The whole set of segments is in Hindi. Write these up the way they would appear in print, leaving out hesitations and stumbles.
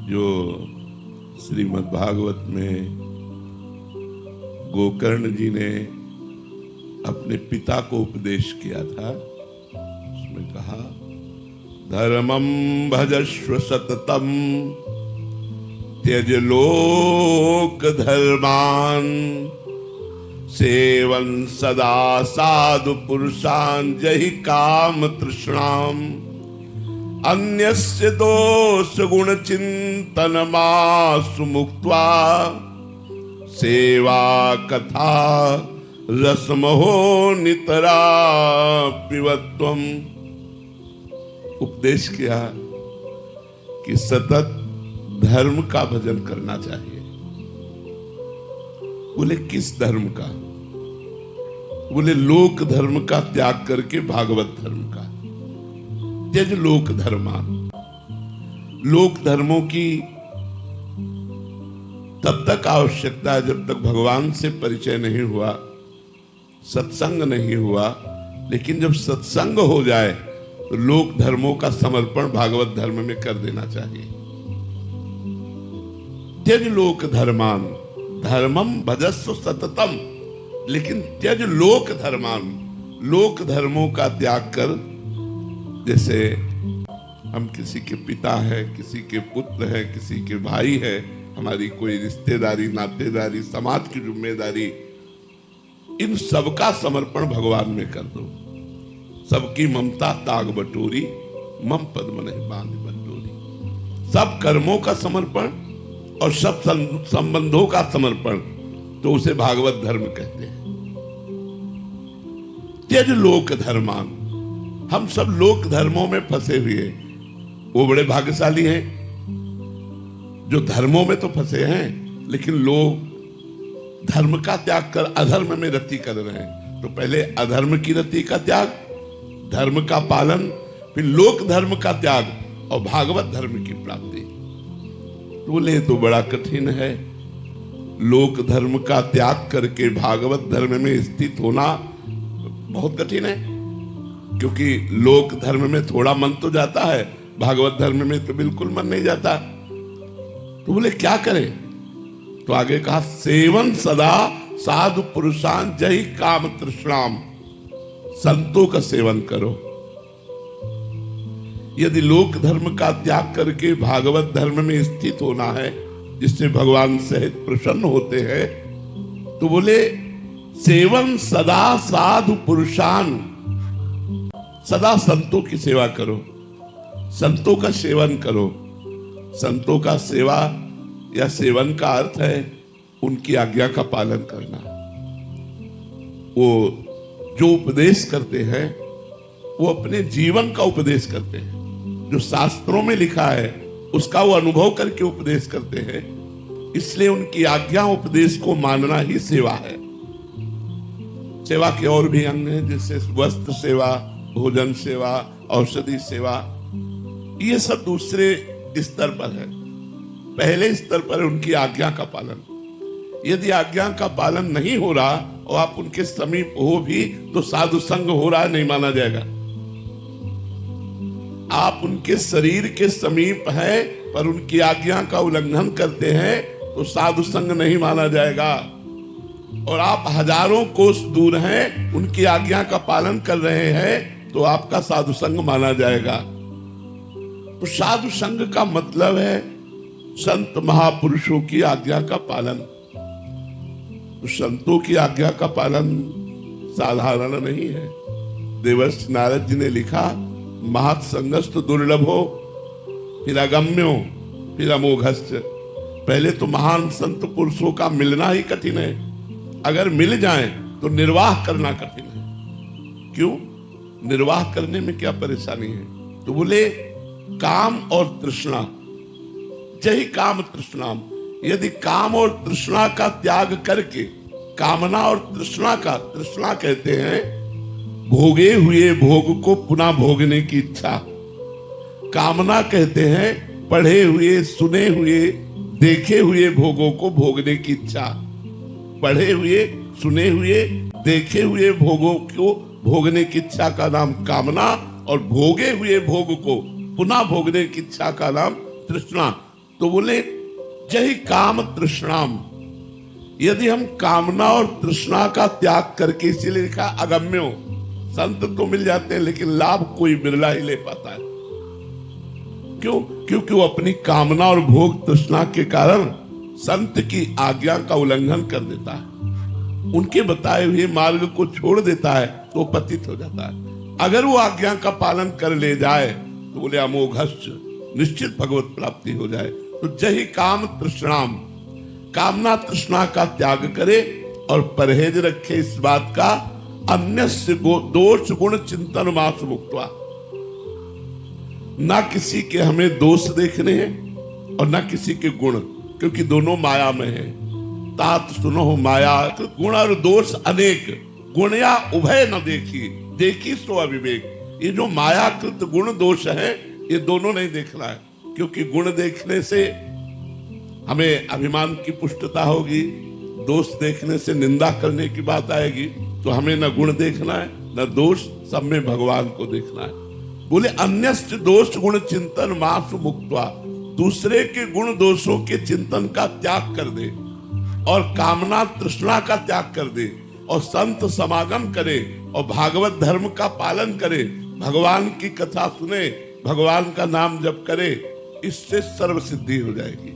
जो श्रीमद् भागवत में गोकर्ण जी ने अपने पिता को उपदेश किया था, उसमें कहा धर्मं भजस्व सततम त्यज लोक धर्मान सेवन सदा साधु पुरुषान जहि काम तृष्णाम अन्यस्य दोष गुण चिंतन मासु मुक्त्वा सेवा कथा रसमहो नितरा पिबत्वम। उपदेश किया कि सतत धर्म का भजन करना चाहिए। बोले किस धर्म का? बोले लोक धर्म का त्याग करके भागवत धर्म का। त्यज लोक धर्मान। लोक धर्मों की तब तक आवश्यकता है जब तक भगवान से परिचय नहीं हुआ, सत्संग नहीं हुआ। लेकिन जब सत्संग हो जाए तो लोक धर्मों का समर्पण भागवत धर्म में कर देना चाहिए। त्यज लोक धर्मान धर्मम भजस्व सततम। लेकिन त्यज लोक धर्मान, लोक धर्मों का त्याग कर, जैसे हम किसी के पिता है, किसी के पुत्र है, किसी के भाई है, हमारी कोई रिश्तेदारी, नातेदारी, समाज की जिम्मेदारी, इन सबका समर्पण भगवान में कर दो। सबकी ममता ताग बटोरी, मम पद्म नहीं बांध बटोरी। सब कर्मों का समर्पण और सब संबंधों का समर्पण, तो उसे भागवत धर्म कहते हैं। त्यज लोक धर्मान। हम सब लोक धर्मों में फंसे हुए, वो बड़े भाग्यशाली हैं जो धर्मों में तो फंसे हैं, लेकिन लोग धर्म का त्याग कर अधर्म में रति कर रहे हैं। तो पहले अधर्म की रति का त्याग, धर्म का पालन, फिर लोक धर्म का त्याग और भागवत धर्म की प्राप्ति। बोले तो बड़ा कठिन है। लोक धर्म का त्याग करके भागवत धर्म में स्थित होना बहुत कठिन है, क्योंकि लोक धर्म में थोड़ा मन तो जाता है, भागवत धर्म में तो बिल्कुल मन नहीं जाता। तो बोले क्या करें? तो आगे कहा सेवन सदा साधु पुरुषान जहि काम तृष्णाम। संतों का सेवन करो। यदि लोक धर्म का त्याग करके भागवत धर्म में स्थित होना है, जिससे भगवान सहित प्रसन्न होते हैं, तो बोले सेवन सदा साधु पुरुषान। सदा संतों की सेवा करो, संतों का सेवन करो। संतों का सेवा या सेवन का अर्थ है उनकी आज्ञा का पालन करना। वो जो उपदेश करते हैं वो अपने जीवन का उपदेश करते हैं। जो शास्त्रों में लिखा है उसका वो अनुभव करके उपदेश करते हैं। इसलिए उनकी आज्ञा उपदेश को मानना ही सेवा है। सेवा के और भी अंग हैं, जैसे वस्त्र सेवा, भोजन सेवा, औषधि सेवा। ये सब दूसरे स्तर पर है। पहले स्तर पर है उनकी आज्ञा का पालन। यदि आज्ञा का पालन नहीं हो रहा और आप उनके समीप हो भी, तो साधु संग हो रहा नहीं माना जाएगा। आप उनके शरीर के समीप हैं पर उनकी आज्ञा का उल्लंघन करते हैं तो साधु संग नहीं माना जाएगा। और आप हजारों कोस दूर हैं, उनकी आज्ञा का पालन कर रहे हैं, तो आपका साधु संग माना जाएगा। तो साधु संग का मतलब है संत महापुरुषों की आज्ञा का पालन। तो संतों की आज्ञा का पालन साधारण नहीं है। देवर्षि नारद जी ने लिखा महत् संगस्तु दुर्लभो फिर अगम्यो फिर अमोघश्च। पहले तो महान संत पुरुषों का मिलना ही कठिन है। अगर मिल जाए तो निर्वाह करना कठिन है। क्यों? निर्वाह करने में क्या परेशानी है? तो बोले काम और तृष्णा, जहि काम तृष्णाम। यदि काम और तृष्णा का त्याग करके, कामना और तृष्णा का, तृष्णा कहते हैं भोगे हुए भोग को पुनः भोगने की इच्छा। कामना कहते हैं पढ़े हुए, सुने हुए, देखे हुए भोगों को भोगने की इच्छा। पढ़े हुए, सुने हुए, देखे हुए भोगों को भोगने की इच्छा का नाम कामना, और भोगे हुए भोग को पुनः भोगने की इच्छा का नाम तृष्णा। तो बोले जहि काम तृष्णाम, यदि हम कामना और तृष्णा का त्याग करके, इसीलिए लिखा अगम्यो, संत तो मिल जाते हैं लेकिन लाभ कोई बिरला ही ले पाता है। क्यों? क्योंकि वो अपनी कामना और भोग तृष्णा के कारण संत की आज्ञा का उल्लंघन कर देता है, उनके बताए हुए मार्ग को छोड़ देता है तो वो पतित हो जाता है। अगर वो आज्ञा का पालन कर ले जाए तो बोले अमोघश्च, निश्चित भगवत प्राप्ति हो जाए। तो जहि काम तृष्णाम, कामना तृष्णा का त्याग करे और परहेज रखे इस बात का, अन्यस्य दोष गुण चिंतन मास मुक्त्वा, ना किसी के हमें दोष देखने हैं और ना किसी के गुण, क्योंकि दोनों माया में है। तात सुनो माया गुण और दोष अनेक, गुण या उभय न देखी, देखी सो अविवेक। ये जो मायाकृत गुण दोष है ये दोनों नहीं देखना है, क्योंकि गुण देखने से हमें अभिमान की पुष्टता होगी, दोष देखने से निंदा करने की बात आएगी। तो हमें न गुण देखना है न दोष, सब में भगवान को देखना है। बोले अन्यस्य दोष गुण चिंतन मासु मुक्त्वा, दूसरे के गुण दोषों के चिंतन का त्याग कर दे और कामना तृष्णा का त्याग कर दे और संत समागम करे और भागवत धर्म का पालन करे, भगवान की कथा सुने, भगवान का नाम जप करे, इससे सर्व सिद्धि हो जाएगी।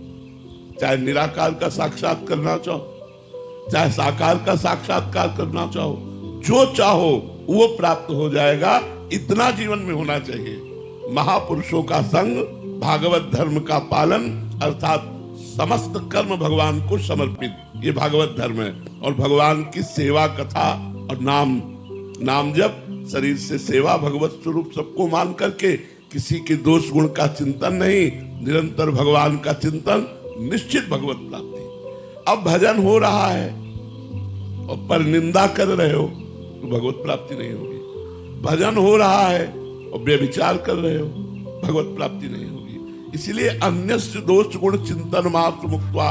चाहे निराकार का साक्षात करना चाहो, चाहे साकार का साक्षात्कार करना चाहो, जो चाहो वो प्राप्त हो जाएगा। इतना जीवन में होना चाहिए। महापुरुषों का संग, भागवत धर्म का पालन, अर्थात समस्त कर्म भगवान को समर्पित, ये भागवत धर्म है। और भगवान की सेवा कथा और नाम जप, शरीर से सेवा, भगवत स्वरूप सबको मान करके, किसी के दोष गुण का चिंतन नहीं, निरंतर भगवान का चिंतन, निश्चित भगवत प्राप्ति। अब भजन हो रहा है और पर निंदा कर रहे हो तो भगवत प्राप्ति नहीं होगी। भजन हो रहा है और व्यभिचार कर रहे हो, भगवत प्राप्ति नहीं होगी। इसलिए अन्यस्य दोष गुण चिंतन मात्र मुक्त्वा,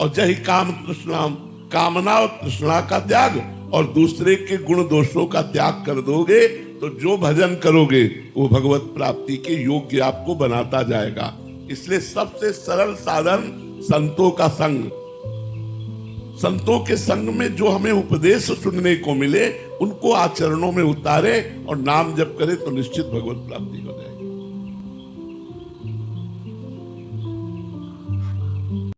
और जहि काम तृष्णाम, कामना और तृष्णा का त्याग और दूसरे के गुण दोषों का त्याग कर दोगे तो जो भजन करोगे वो भगवत प्राप्ति के योग्य आपको बनाता जाएगा। इसलिए सबसे सरल साधन संतों का संग, संतों के संग में जो हमें उपदेश सुनने को मिले उनको आचरणों में उतारे और नाम जप करे तो निश्चित भगवत प्राप्ति हो जाएगी।